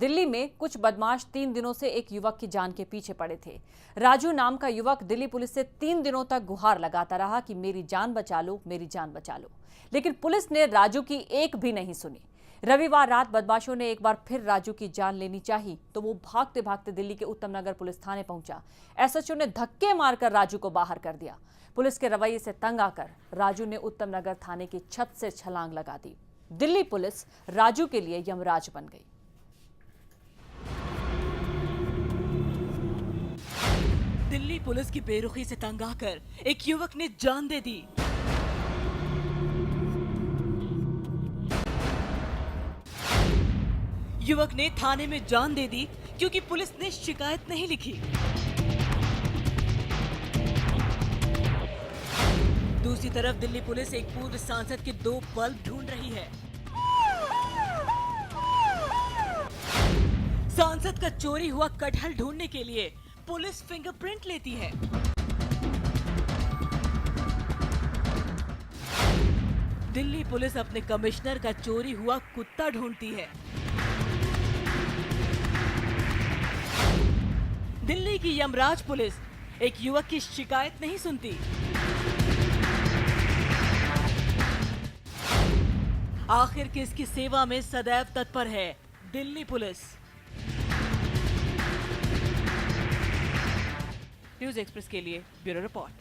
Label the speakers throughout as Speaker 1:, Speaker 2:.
Speaker 1: दिल्ली में कुछ बदमाश 3 दिनों से एक युवक की जान के पीछे पड़े थे। राजू नाम का युवक दिल्ली पुलिस से 3 दिनों तक गुहार लगाता रहा कि मेरी जान बचा लो, मेरी जान बचा लो, लेकिन पुलिस ने राजू की एक भी नहीं सुनी। रविवार रात बदमाशों ने एक बार फिर राजू की जान लेनी चाही तो वो भागते भागते दिल्ली के उत्तम नगर पुलिस थाने पहुंचा। एसएचओ ने धक्के मारकर राजू को बाहर कर दिया। पुलिस के रवैये से तंग आकर राजू ने उत्तम नगर थाने की छत से छलांग लगा दी। दिल्ली पुलिस राजू के लिए यमराज बन गई।
Speaker 2: दिल्ली पुलिस की बेरुखी से तंग आकर एक युवक ने जान दे दी। युवक ने थाने में जान दे दी क्योंकि पुलिस ने शिकायत नहीं लिखी। दूसरी तरफ दिल्ली पुलिस एक पूर्व सांसद के 2 बल्ब ढूंढ रही है। सांसद का चोरी हुआ कटहल ढूंढने के लिए पुलिस फिंगरप्रिंट लेती है। दिल्ली पुलिस अपने कमिश्नर का चोरी हुआ कुत्ता ढूंढती है। दिल्ली की यमराज पुलिस एक युवक की शिकायत नहीं सुनती। आखिर किसकी सेवा में सदैव तत्पर है दिल्ली पुलिस। न्यूज़ एक्सप्रेस के लिए ब्यूरो रिपोर्ट।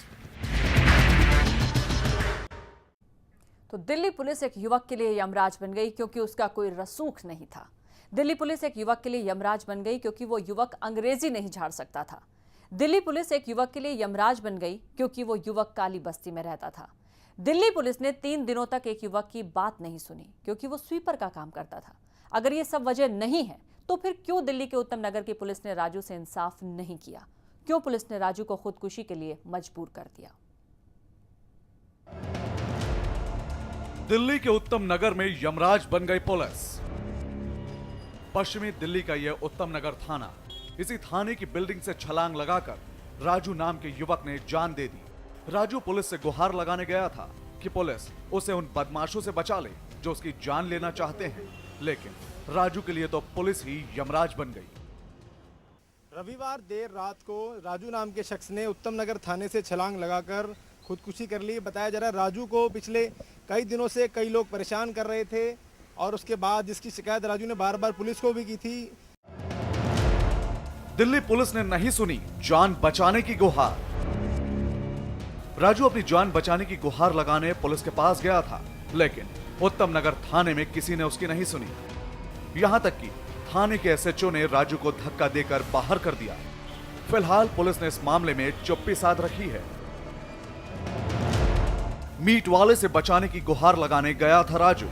Speaker 1: तो दिल्ली पुलिस एक युवक के लिए यमराज बन गई क्योंकि उसका कोई रसूख नहीं था। दिल्ली पुलिस एक युवक के लिए यमराज बन गई क्योंकि वो युवक अंग्रेजी नहीं झाड़ सकता था। दिल्ली पुलिस एक युवक के लिए यमराज बन गई क्योंकि वो युवक काली बस्ती में रहता था। दिल्ली पुलिस ने 3 दिनों तक एक युवक की बात नहीं सुनी क्योंकि वो स्वीपर का काम करता था। अगर ये सब वजह नहीं है तो फिर क्यों दिल्ली के उत्तम नगर की पुलिस ने राजू से इंसाफ नहीं किया? क्यों पुलिस ने राजू को खुदकुशी के लिए मजबूर कर दिया?
Speaker 3: दिल्ली के उत्तम नगर में यमराज बन गई पुलिस। पश्चिमी दिल्ली का यह उत्तम नगर थाना, इसी थाने की बिल्डिंग से छलांग लगाकर राजू नाम के युवक ने जान दे दी। राजू पुलिस से गुहार लगाने गया था कि पुलिस उसे उन बदमाशों से बचा ले जो उसकी जान लेना चाहते हैं, लेकिन राजू के लिए तो पुलिस ही यमराज बन गई।
Speaker 4: रविवार देर रात को राजू नाम के शख्स ने उत्तम नगर थाने से छलांग लगाकर खुदकुशी कर ली। बताया जा रहा है राजू को पिछले कई दिनों से कई लोग परेशान कर रहे थे और उसके बाद जिसकी शिकायत राजू ने बार बार पुलिस को भी की थी।
Speaker 3: दिल्ली पुलिस ने नहीं सुनी जान बचाने की गुहार। राजू अपनी जान बचाने की गुहार लगाने पुलिस के पास गया था, लेकिन उत्तम नगर थाने में किसी ने उसकी नहीं सुनी। यहां तक कि थाने के एसएचओ ने राजू को धक्का देकर बाहर कर दिया। फिलहाल पुलिस ने इस मामले में चुप्पी साध रखी है। मीट वाले से बचाने की गुहार लगाने गया था राजू।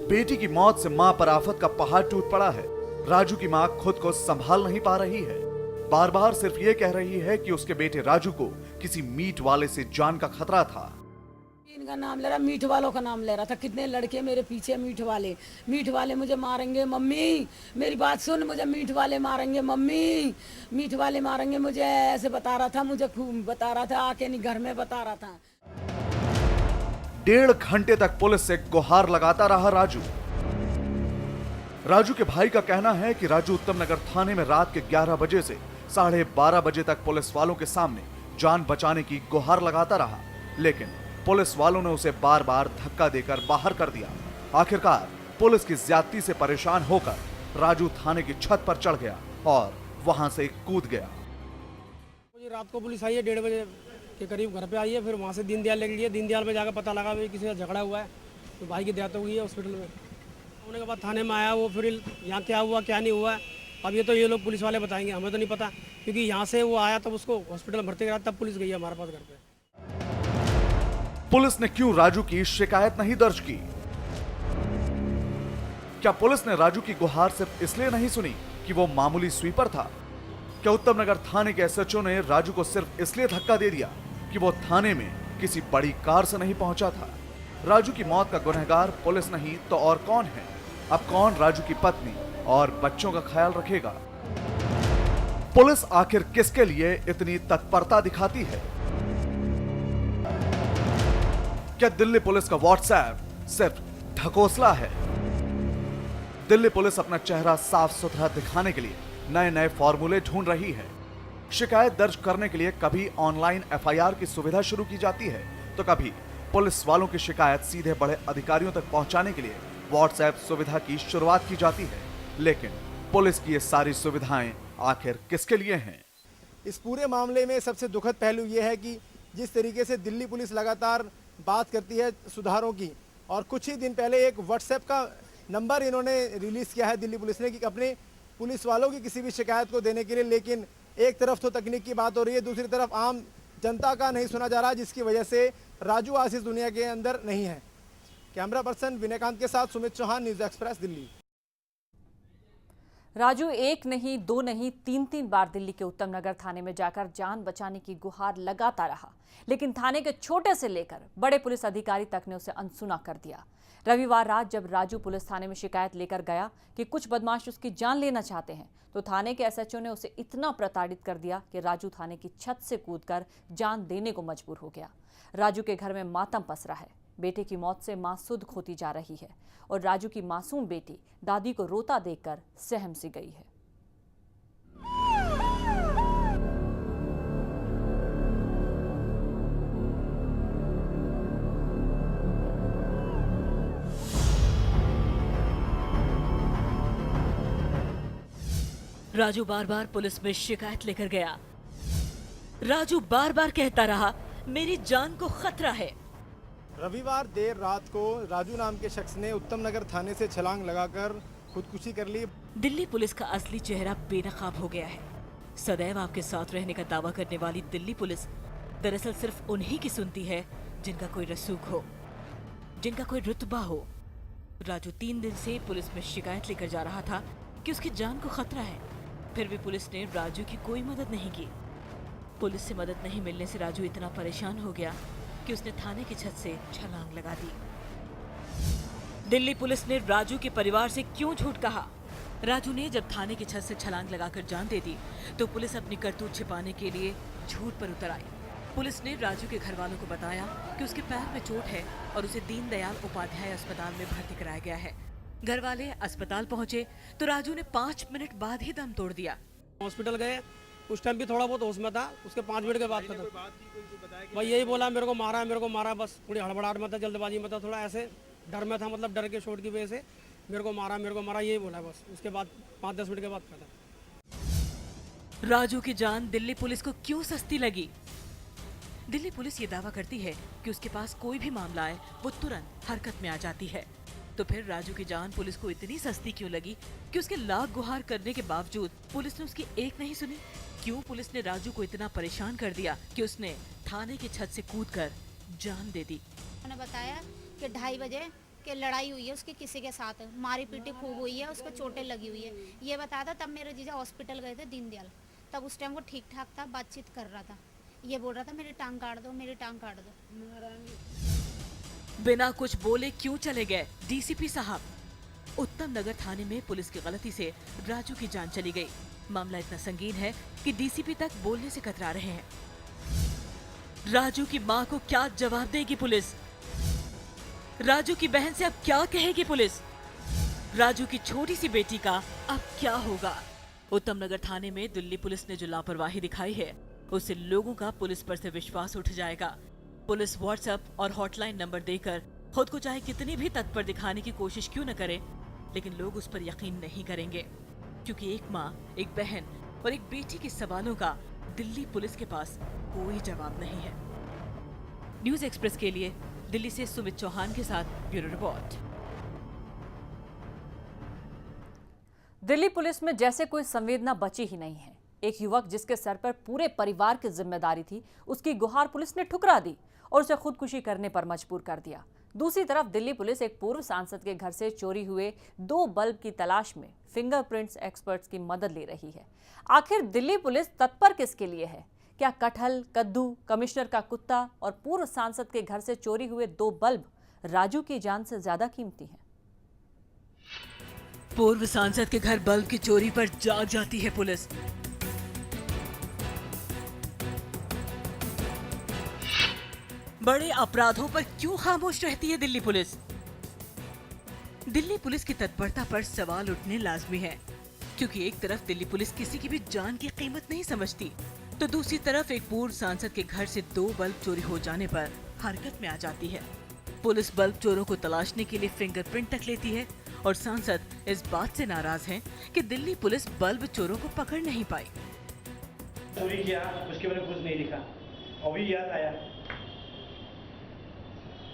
Speaker 3: बेटी की मौत से मां पर आफत का पहाड़ टूट पड़ा है। राजू की मां खुद को संभाल नहीं पा रही है। बार बार सिर्फ ये कह रही है कि उसके बेटे राजू को किसी मीट वाले से जान का खतरा था।
Speaker 5: इनका नाम ले रहा, मीट वालों का नाम ले रहा था। कितने लड़के मेरे पीछे, मीट वाले मुझे मारेंगे मम्मी, मेरी बात सुन, मुझे मीट वाले मारेंगे मम्मी, मीट वाले मारेंगे मुझे, ऐसे बता रहा था, मुझे खूब बता रहा था, आके नहीं घर में बता रहा था।
Speaker 3: 1.5 घंटे तक पुलिस से गुहार लगाता रहा राजू। राजू के भाई का कहना है कि राजू उत्तम नगर थाने में रात के 11 बजे से 12:30 बजे तक पुलिस वालों के सामने जान बचाने की गुहार लगाता रहा, लेकिन पुलिस वालों ने उसे बार बार धक्का देकर बाहर कर दिया। आखिरकार पुलिस की ज्यादती से परेशान होकर राजू थाने की छत पर चढ़ गया और वहां से कूद गया।
Speaker 4: रात को पुलिस आई है, 1:30 बजे के करीब घर पे आई है। फिर वहाँ से दीनदयाल लेके गई। दीनदयाल में जाकर पता लगा किसी का झगड़ा हुआ है, तो भाई की डेथ हो गई है हॉस्पिटल में। होने के बाद थाने में आया वो, फिर यहाँ क्या हुआ क्या नहीं हुआ अब ये लोग पुलिस वाले बताएंगे, हमें तो नहीं पता, क्योंकि यहाँ से वो आया तब उसको हॉस्पिटल भर्ती कराया, तब पुलिस गई है हमारे पास घर पे।
Speaker 3: पुलिस ने क्यों राजू की शिकायत नहीं दर्ज की? क्या पुलिस ने राजू की गुहार सिर्फ इसलिए नहीं सुनी कि वो मामूली स्वीपर था? क्या उत्तम नगर थाने के एसएचओ ने राजू को सिर्फ इसलिए धक्का दे दिया कि वो थाने में किसी बड़ी कार से नहीं पहुंचा था? राजू की मौत का गुनहगार पुलिस नहीं तो और कौन है? अब कौन राजू की पत्नी और बच्चों का ख्याल रखेगा? पुलिस आखिर किसके लिए इतनी तत्परता दिखाती है? क्या दिल्ली पुलिस का व्हाट्सएप सिर्फ ढकोसला है? दिल्ली पुलिस अपना चेहरा साफ सुथरा दिखाने के लिए नए नए फॉर्मूले ढूंढ रही है। शिकायत दर्ज करने के लिए कभी ऑनलाइन एफआईआर की सुविधा शुरू की जाती है, तो कभी पुलिस वालों की शिकायत सीधे बड़े अधिकारियों तक पहुंचाने के लिए व्हाट्सएप सुविधा की शुरुआत की जाती है। लेकिन पुलिस की ये सारी सुविधाएं आखिर किसके लिए हैं?
Speaker 6: इस पूरे मामले में सबसे दुखद पहलू ये है कि जिस तरीके से दिल्ली पुलिस लगातार बात करती है सुधारों की, और कुछ ही दिन पहले एक व्हाट्सएप का नंबर इन्होंने रिलीज़ किया है दिल्ली पुलिस ने कि अपने पुलिस वालों की किसी भी शिकायत को देने के लिए, लेकिन एक तरफ तो तकनीक की बात हो रही है, दूसरी तरफ आम जनता का नहीं सुना जा रहा, जिसकी वजह से राजू आज इस दुनिया के अंदर नहीं है। कैमरा पर्सन विनयकांत के साथ सुमित चौहान, न्यूज़ एक्सप्रेस, दिल्ली।
Speaker 1: राजू एक नहीं, दो नहीं, तीन बार दिल्ली के उत्तम नगर थाने में जाकर जान बचाने की गुहार लगाता रहा, लेकिन थाने के छोटे से लेकर बड़े पुलिस अधिकारी तक ने उसे अनसुना कर दिया। रविवार रात जब राजू पुलिस थाने में शिकायत लेकर गया कि कुछ बदमाश उसकी जान लेना चाहते हैं, तो थाने के एसएचओ ने उसे इतना प्रताड़ित कर दिया कि राजू थाने की छत से कूदकर जान देने को मजबूर हो गया। राजू के घर में मातम पसरा है। बेटे की मौत से मां सुध खोती जा रही है और राजू की मासूम बेटी दादी को रोता देखकर सहम सी गई है।
Speaker 2: राजू बार बार पुलिस में शिकायत लेकर गया। राजू बार बार कहता रहा, मेरी जान को खतरा है।
Speaker 6: रविवार देर रात को राजू नाम के शख्स ने उत्तम नगर थाने से छलांग लगाकर खुदकुशी कर ली।
Speaker 2: दिल्ली पुलिस का असली चेहरा बेनकाब हो गया है। सदैव आपके साथ रहने का दावा करने वाली दिल्ली पुलिस दरअसल सिर्फ उन्हीं की सुनती है जिनका कोई रसूख हो, जिनका कोई रुतबा हो। राजू 3 दिन से पुलिस में शिकायत लेकर जा रहा था कि उसकी जान को खतरा है, फिर भी पुलिस ने राजू की कोई मदद नहीं की। पुलिस से मदद नहीं मिलने से राजू इतना परेशान हो गया कि उसने थाने की छत से छलांग लगा दी। दिल्ली पुलिस ने राजू के परिवार से क्यों झूठ कहा? राजू ने जब थाने की छत से छलांग लगाकर जान दे दी तो पुलिस अपनी करतूत छिपाने के लिए झूठ पर उतर आई। पुलिस ने राजू के घर वालों को बताया कि उसके पैर में चोट है और उसे दीनदयाल उपाध्याय अस्पताल में भर्ती कराया गया है। घर वाले अस्पताल पहुंचे तो राजू ने 5 मिनट बाद ही दम तोड़ दिया।
Speaker 4: हॉस्पिटल गए, उस टाइम भी थोड़ा बहुत होश में था, उसके 5 मिनट के बाद खत्म। भाई यही बोला, मेरे को मारा, बस थोड़ी हड़बड़ाहट में था, जल्दबाजी में था, थोड़ा ऐसे डर में था, मतलब डर के चोट की वजह से मेरे को मारा, यही बोला बस। उसके बाद 5-10 मिनट के बाद खत्म।
Speaker 2: राजू की जान दिल्ली पुलिस को क्यों सस्ती लगी? दिल्ली पुलिस ये दावा करती है कि उसके पास कोई भी मामला आए वो तुरंत हरकत में आ जाती है। तो फिर राजू की जान पुलिस को इतनी सस्ती क्यों लगी कि उसके लाख गुहार करने के बावजूद पुलिस ने उसकी एक नहीं सुनी? क्यों पुलिस ने राजू को इतना परेशान कर दिया कि उसने थाने की छत से कूदकर जान दे दी?
Speaker 7: उन्होंने बताया कि 2:30 बजे कि लड़ाई हुई है उसकी किसी के साथ, मारी पीटी खूब हुई है, उसको चोटें लगी हुई है, ये बताया था। तब मेरे जीजा हॉस्पिटल गए थे दीनदयाल, तब उस टाइम वो ठीक ठाक था, बातचीत कर रहा था, ये बोल रहा था मेरी टांग काट दो, मेरी टांग काट दो।
Speaker 2: बिना कुछ बोले क्यों चले गए डीसीपी साहब? उत्तम नगर थाने में पुलिस की गलती से राजू की जान चली गई। मामला इतना संगीन है कि डीसीपी तक बोलने से कतरा रहे हैं। राजू की मां को क्या जवाब देगी पुलिस? राजू की बहन से अब क्या कहेगी पुलिस? राजू की छोटी सी बेटी का अब क्या होगा? उत्तम नगर थाने में दिल्ली पुलिस ने जो लापरवाही दिखाई है उससे लोगों का पुलिस पर से विश्वास उठ जाएगा। पुलिस व्हाट्सएप और हॉटलाइन नंबर देकर खुद को चाहे कितनी भी तत्पर दिखाने की कोशिश क्यों न करे, लेकिन लोग उस पर यकीन नहीं करेंगे, क्योंकि एक माँ, एक बहन और एक बेटी के सवालों का दिल्ली पुलिस के पास कोई जवाब नहीं है। न्यूज़ एक्सप्रेस के लिए दिल्ली से सुमित चौहान के साथ ब्यूरो रिपोर्ट।
Speaker 1: दिल्ली पुलिस में जैसे कोई संवेदना बची ही नहीं है। एक युवक जिसके सर पर पूरे परिवार की जिम्मेदारी थी, उसकी गुहार पुलिस ने ठुकरा दी और उसे खुदकुशी करने पर मजबूर कर दिया। दूसरी तरफ दिल्ली पुलिस एक पूर्व सांसद के घर से चोरी हुए 2 बल्ब की तलाश में फिंगरप्रिंट्स एक्सपर्ट्स की मदद ले रही है। आखिर दिल्ली पुलिस तत्पर किसके लिए है? क्या कटहल, कद्दू, कमिश्नर का कुत्ता और पूर्व सांसद के घर से चोरी हुए 2 बल्ब राजू की जान से ज्यादा कीमती हैं?
Speaker 2: पूर्व सांसद के घर बल्ब की चोरी पर जाग जाती है पुलिस। बड़े अपराधों पर क्यों खामोश रहती है दिल्ली पुलिस? दिल्ली पुलिस की तत्परता पर सवाल उठने लाजमी है, क्योंकि एक तरफ दिल्ली पुलिस किसी की भी जान की कीमत नहीं समझती, तो दूसरी तरफ एक पूर्व सांसद के घर से 2 बल्ब चोरी हो जाने पर हरकत में आ जाती है। पुलिस बल्ब चोरों को तलाशने के लिए फिंगरप्रिंट तक लेती है और सांसद इस बात से नाराज हैं कि दिल्ली पुलिस बल्ब चोरों को पकड़ नहीं पाई।
Speaker 8: चोरी किया उसके बारे में कुछ नहीं लिखा, अभी याद आया,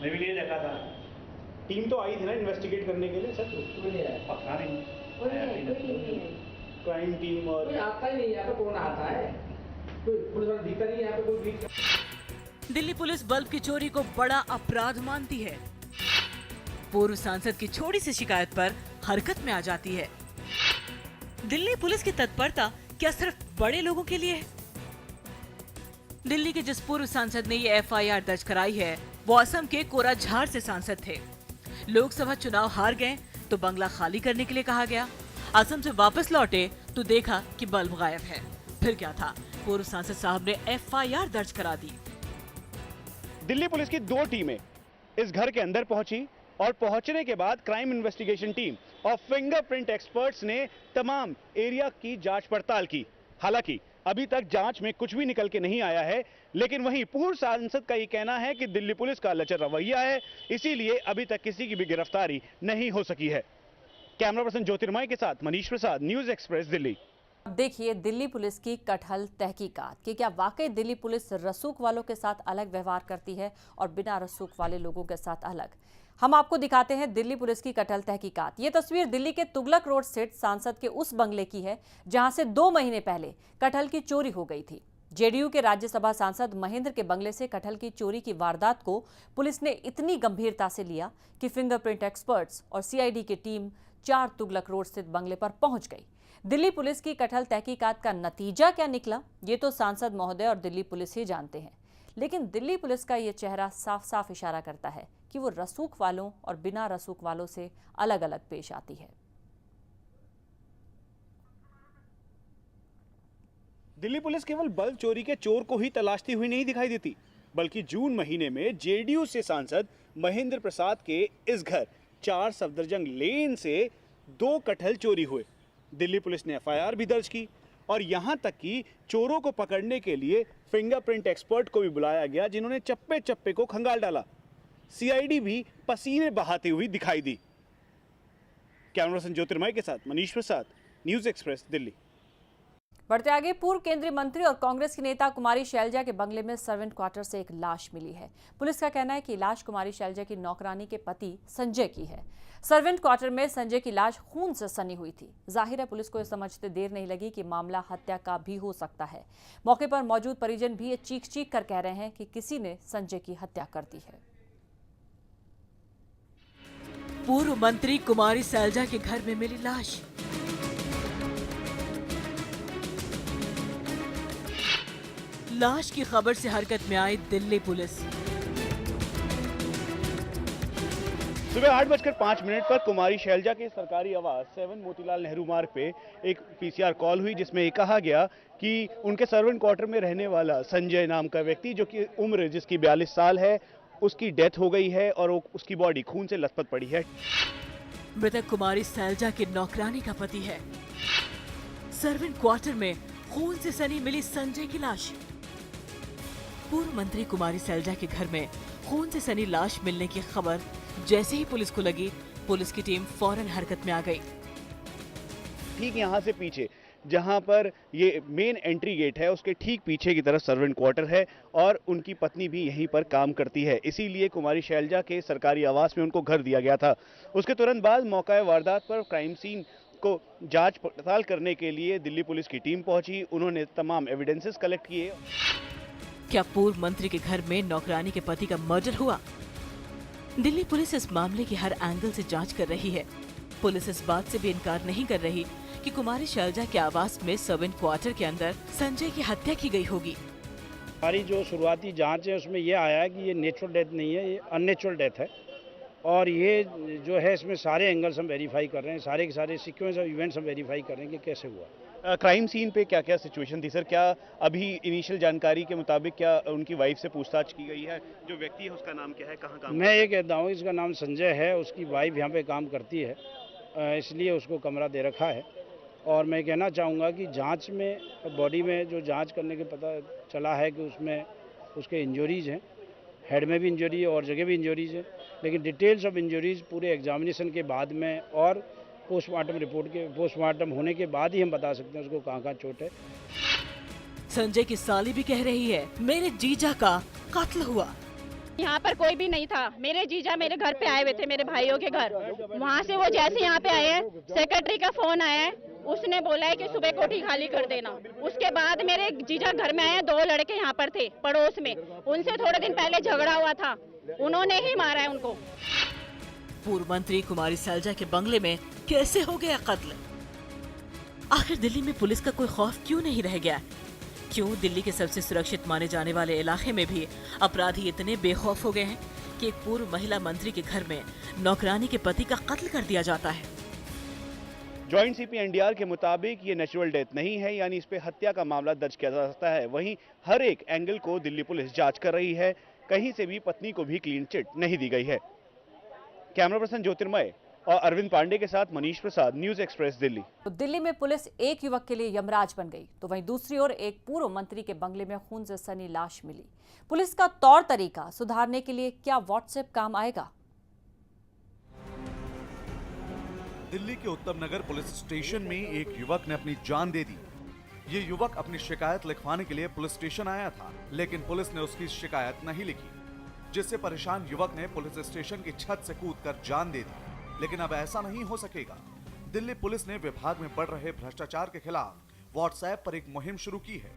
Speaker 8: मैं भी नहीं देखा था। टीम तो आई थी ना इन्वेस्टिगेट करने के लिए सर, पता नहीं क्राइम टीम और
Speaker 9: कोई आता ही नहीं, यहाँ पे कौन आता है, कोई पुलिस वाला दिखता नहीं, यहाँ पे कोई बीच।
Speaker 2: दिल्ली पुलिस बल्ब की चोरी को बड़ा अपराध मानती है। पूर्व सांसद की छोटी सी शिकायत पर हरकत में आ जाती है। दिल्ली पुलिस की तत्परता क्या सिर्फ बड़े लोगों के लिए है? दिल्ली के जिस पूर्व सांसद ने ये FIR दर्ज कराई है, वो असम के कोराझार से सांसद थे। लोकसभा चुनाव हार गए तो बंगला खाली करने के लिए कहा गया। असम से वापस लौटे तो देखा कि बल्ब गायब है। फिर क्या था, पूर्व सांसद साहब ने FIR दर्ज करा दी।
Speaker 8: दिल्ली पुलिस की 2 टीमें इस घर के अंदर पहुंची और पहुंचने के बाद क्राइम इन्वेस्टिगेशन टीम और फिंगरप्रिंट एक्सपर्ट्स ने तमाम एरिया की जांच पड़ताल की। हालांकि अभी तक जांच में कुछ भी निकल के नहीं आया है, लेकिन वहीं पूर्व सांसद का ये कहना है कि दिल्ली पुलिस का लचर रवैया है, इसीलिए अभी तक किसी की भी गिरफ्तारी नहीं हो सकी है। कैमरा पर्सन ज्योतिर्मय के साथ मनीष प्रसाद, न्यूज एक्सप्रेस, दिल्ली।
Speaker 1: अब देखिए दिल्ली पुलिस की कटहल तहकीकात कि क्या वाकई दिल्ली पुलिस रसूख वालों के साथ अलग व्यवहार करती है और बिना रसूख वाले लोगों के साथ अलग। हम आपको दिखाते हैं दिल्ली पुलिस की कटहल तहकीकात। ये तस्वीर दिल्ली के तुगलक रोड स्थित सांसद के उस बंगले की है जहां से 2 महीने पहले कटहल की चोरी हो गई थी। जेडीयू के राज्यसभा सांसद महेंद्र के बंगले से कटहल की चोरी की वारदात को पुलिस ने इतनी गंभीरता से लिया कि फिंगरप्रिंट एक्सपर्ट्स और CID की टीम 4 तुगलक रोड स्थित बंगले पर पहुंच गई। दिल्ली पुलिस की कटहल तहकीकात का नतीजा क्या निकला, ये तो सांसद महोदय और दिल्ली पुलिस ही जानते हैं, लेकिन दिल्ली पुलिस का ये चेहरा साफ साफ इशारा करता है कि वो रसूख वालों और बिना रसूख वालों से अलग अलग पेश आती है।
Speaker 8: दिल्ली पुलिस केवल बल्ब चोरी के चोर को ही तलाशती हुई नहीं दिखाई देती, बल्कि जून महीने में जेडीयू से सांसद महेंद्र प्रसाद के इस घर 4 सफदरजंग लेन से 2 कटहल चोरी हुए। दिल्ली पुलिस ने FIR भी दर्ज की और यहां तक कि चोरों को पकड़ने के लिए फिंगरप्रिंट एक्सपर्ट को भी बुलाया गया, जिन्होंने चप्पे चप्पे को खंगाल डाला। CID भी पसीने बहाती हुई दिखाई दी। कैमरा पर्सन ज्योतिर्मय के साथ मनीष प्रसाद, न्यूज एक्सप्रेस, दिल्ली।
Speaker 1: बढ़ते आगे, पूर्व केंद्रीय मंत्री और कांग्रेस की नेता कुमारी शैलजा के बंगले में सर्वेंट क्वार्टर से एक लाश मिली है। पुलिस का कहना है कि लाश कुमारी शैलजा की नौकरानी के पति संजय की है। सर्वेंट क्वार्टर में संजय की लाश खून से सनी हुई थी। जाहिर है पुलिस को यह समझते देर नहीं लगी कि मामला हत्या का भी हो सकता है। मौके पर मौजूद परिजन भी ये चीख चीख कर कह रहे हैं कि किसी ने संजय की हत्या कर दी है।
Speaker 2: पूर्व मंत्री कुमारी शैलजा के घर में मिली लाश। लाश की खबर से हरकत में आई दिल्ली पुलिस।
Speaker 8: सुबह 8:05 पर कुमारी शैलजा के सरकारी आवास 7 मोतीलाल नेहरू मार्ग पे एक PCR कॉल हुई, जिसमें ये कहा गया कि उनके सर्वेंट क्वार्टर में रहने वाला संजय नाम का व्यक्ति, जो कि उम्र जिसकी 42 साल है, उसकी डेथ हो गई है और उसकी बॉडी खून से लथपथ पड़ी है।
Speaker 2: मृतक कुमारी शैलजा के नौकरानी का पति है। सर्वेंट क्वार्टर में खून से सनी मिली संजय की लाश। पूर्व मंत्री कुमारी शैलजा के घर में खून से सनी लाश मिलने की खबर जैसे ही पुलिस को लगी, पुलिस की टीम फौरन हरकत में आ गई।
Speaker 8: ठीक यहाँ से पीछे जहाँ पर ये मेन एंट्री गेट है, उसके ठीक पीछे की तरफ सर्वेंट क्वार्टर है और उनकी पत्नी भी यहीं पर काम करती है। इसीलिए कुमारी शैलजा के सरकारी आवास में उनको घर दिया गया था। उसके तुरंत बाद मौका वारदात पर क्राइम सीन को जांच पड़ताल करने के लिए दिल्ली पुलिस की टीम पहुंची। उन्होंने तमाम एविडेंसेस कलेक्ट किए।
Speaker 2: क्या पूर्व मंत्री के घर में नौकरानी के पति का मर्डर हुआ? दिल्ली पुलिस इस मामले की हर एंगल से जांच कर रही है। पुलिस इस बात से भी इनकार नहीं कर रही कि कुमारी शैलजा के आवास में सर्वेंट क्वार्टर के अंदर संजय की हत्या की गई होगी।
Speaker 10: हमारी जो शुरुआती जांच है उसमें यह आया है कि ये नेचुरल डेथ नहीं है, ये अननेचुरल डेथ है और ये जो है इसमें सारे एंगल्स हम वेरीफाई कर रहे हैं, सारे के सारे सीक्वेंस ऑफ इवेंट्स हम वेरीफाई कर रहे हैं कि कैसे हुआ।
Speaker 8: क्राइम सीन पे क्या क्या सिचुएशन थी सर? क्या अभी इनिशियल जानकारी के मुताबिक क्या उनकी वाइफ से पूछताछ की गई है? जो व्यक्ति है उसका नाम क्या है, कहाँ काम?
Speaker 10: मैं ये कहता हूँ इसका नाम संजय है, उसकी वाइफ यहाँ पे काम करती है, इसलिए उसको कमरा दे रखा है। और मैं कहना चाहूँगा कि जांच में बॉडी में जो जांच करने के पता चला है कि उसमें उसके इंजरीज हैं, हेड में भी इंजरी है और जगह भी इंजरीज है, लेकिन डिटेल्स ऑफ इंजरीज पूरे एग्जामिनेशन के बाद में और पोस्टमार्टम रिपोर्ट के पोस्टमार्टम होने के बाद ही हम बता सकते हैं उसको कहाँ चोट है।
Speaker 2: संजय की साली भी कह रही है मेरे जीजा का कत्ल हुआ।
Speaker 11: यहाँ पर कोई भी नहीं था। मेरे जीजा मेरे घर पे आए हुए थे, मेरे भाइयों के घर। वहाँ से वो जैसे यहाँ पे आए हैं, सेक्रेटरी का फोन आया है, उसने बोला है कि सुबह कोठी खाली कर देना। उसके बाद मेरे जीजा घर में आए, 2 लड़के यहाँ पर थे पड़ोस में, उनसे थोड़े दिन पहले झगड़ा हुआ था, उन्होंने ही मारा है उनको।
Speaker 2: पूर्व मंत्री कुमारी सैलजा के बंगले में कैसे हो गया कत्ल? आखिर दिल्ली में पुलिस का कोई खौफ क्यों नहीं रह गया? क्यों दिल्ली के सबसे सुरक्षित माने जाने वाले इलाके में भी अपराधी इतने बेखौफ हो गए हैं कि एक पूर्व महिला मंत्री के घर में नौकरानी के पति का कत्ल कर दिया जाता है?
Speaker 8: जॉइंट सीपी एनडीआर के मुताबिक ये नेचुरल डेथ नहीं है, यानी इस पे हत्या का मामला दर्ज किया जा सकता है। वहीं हर एक एंगल को दिल्ली पुलिस जांच कर रही है, कहीं से भी पत्नी को भी क्लीन चिट नहीं दी गई है। कैमरा पर्सन ज्योतिर्मय और अरविंद पांडे के साथ मनीष प्रसाद, न्यूज एक्सप्रेस, दिल्ली।
Speaker 1: तो दिल्ली में पुलिस एक युवक के लिए यमराज बन गई, तो वहीं दूसरी ओर एक पूर्व मंत्री के बंगले में खून से सनी लाश मिली। पुलिस का तौर तरीका सुधारने के लिए क्या व्हाट्सएप काम आएगा?
Speaker 3: दिल्ली के उत्तम नगर पुलिस स्टेशन में एक युवक ने अपनी जान दे दी। ये युवक अपनी शिकायत लिखवाने के लिए पुलिस स्टेशन आया था, लेकिन पुलिस ने उसकी शिकायत नहीं लिखी, जिससे परेशान युवक ने पुलिस स्टेशन की छत से कूदकर जान दे दी। लेकिन अब ऐसा नहीं हो सकेगा। दिल्ली पुलिस ने विभाग में बढ़ रहे भ्रष्टाचार के खिलाफ व्हाट्सएप पर एक मुहिम शुरू की है।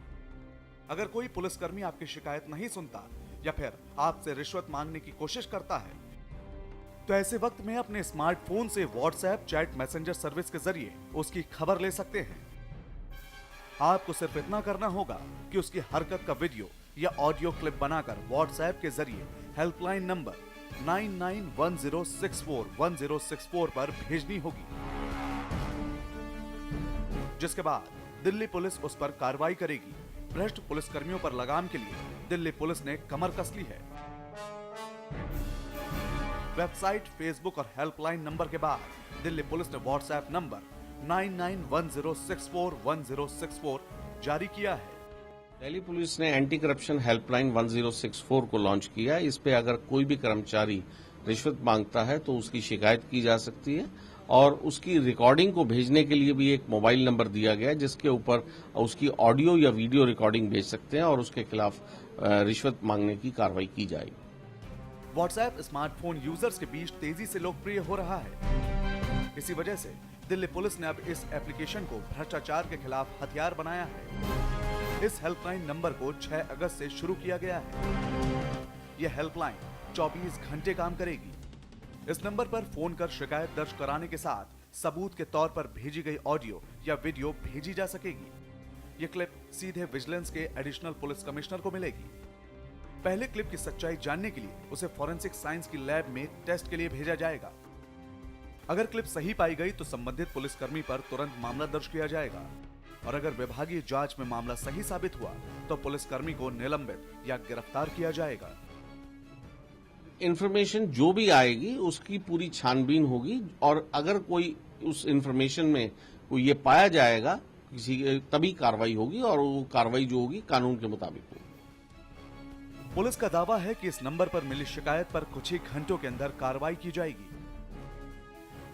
Speaker 3: अगर कोई पुलिसकर्मी आपकी शिकायत नहीं सुनता या फिर आपसे रिश्वत मांगने की कोशिश करता है, तो ऐसे वक्त में अपने स्मार्टफोन से व्हाट्सएप चैट मैसेंजर सर्विस के जरिए उसकी खबर ले सकते हैं। आपको सिर्फ इतना करना होगा कि उसकी हरकत का वीडियो या ऑडियो क्लिप बनाकर व्हाट्सएप के जरिए हेल्पलाइन नंबर 9910641064 पर भेजनी होगी, जिसके बाद दिल्ली पुलिस उस पर कार्रवाई करेगी। भ्रष्ट पुलिसकर्मियों पर लगाम के लिए दिल्ली पुलिस ने कमर कस ली है। वेबसाइट, फेसबुक और हेल्पलाइन नंबर के बाद दिल्ली पुलिस ने व्हाट्सएप नंबर 9910641064 जारी किया है।
Speaker 12: दिल्ली पुलिस ने एंटी करप्शन हेल्पलाइन 1064 को लॉन्च किया है। इस पे अगर कोई भी कर्मचारी रिश्वत मांगता है तो उसकी शिकायत की जा सकती है और उसकी रिकॉर्डिंग को भेजने के लिए भी एक मोबाइल नंबर दिया गया है, जिसके ऊपर उसकी ऑडियो या वीडियो रिकॉर्डिंग भेज सकते हैं और उसके खिलाफ रिश्वत मांगने की कार्रवाई की जाएगी।
Speaker 3: व्हाट्सएप स्मार्टफोन यूजर्स के बीच तेजी से लोकप्रिय हो रहा है। इसी वजह से दिल्ली पुलिस ने अब इस एप्लीकेशन को भ्रष्टाचार के खिलाफ हथियार बनाया है। इस हेल्पलाइन नंबर को 6 अगस्त से शुरू किया गया है। यह हेल्पलाइन 24 घंटे काम करेगी। इस नंबर पर फोन कर शिकायत दर्ज कराने के साथ सबूत के तौर पर भेजी गई ऑडियो या वीडियो भेजी जा सकेगी। यह क्लिप सीधे विजिलेंस के एडिशनल पुलिस कमिश्नर को मिलेगी। पहले क्लिप की सच्चाई जानने के लिए उसे फॉरेंसिक साइंस की लैब में टेस्ट के लिए भेजा जाएगा। अगर क्लिप सही पाई गई तो संबंधित पुलिसकर्मी पर तुरंत मामला दर्ज किया जाएगा और अगर विभागीय जांच में मामला सही साबित हुआ तो पुलिसकर्मी को निलंबित या गिरफ्तार किया जाएगा।
Speaker 12: इंफॉर्मेशन जो भी आएगी उसकी पूरी छानबीन होगी और अगर कोई उस इंफॉर्मेशन में कोई ये पाया जाएगा किसी, तभी कार्रवाई होगी और वो कार्रवाई जो होगी कानून के मुताबिक होगी।
Speaker 3: पुलिस का दावा है कि इस नंबर पर मिली शिकायत पर कुछ ही घंटों के अंदर कार्रवाई की जाएगी।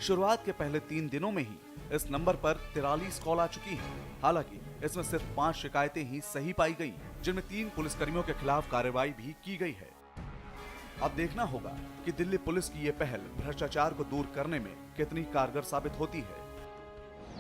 Speaker 3: शुरुआत के पहले 3 दिनों में ही इस नंबर पर 43 कॉल आ चुकी हैं। हालांकि इसमें सिर्फ 5 शिकायतें ही सही पाई गई, जिनमें 3 पुलिसकर्मियों के खिलाफ कार्रवाई भी की गई है। अब देखना होगा कि दिल्ली पुलिस की ये पहल भ्रष्टाचार को दूर करने में कितनी कारगर साबित होती है।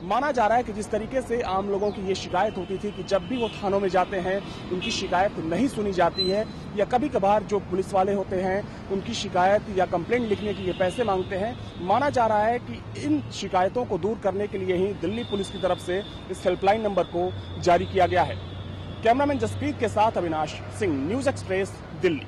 Speaker 13: माना जा रहा है कि जिस तरीके से आम लोगों की ये शिकायत होती थी कि जब भी वो थानों में जाते हैं उनकी शिकायत नहीं सुनी जाती है, या कभी कभार जो पुलिस वाले होते हैं उनकी शिकायत या कंप्लेंट लिखने के लिए पैसे मांगते हैं, माना जा रहा है कि इन शिकायतों को दूर करने के लिए ही दिल्ली पुलिस की तरफ से इस हेल्पलाइन नंबर को जारी किया गया है। कैमरामैन जसप्रीत के साथ अविनाश सिंह, न्यूज एक्सप्रेस, दिल्ली।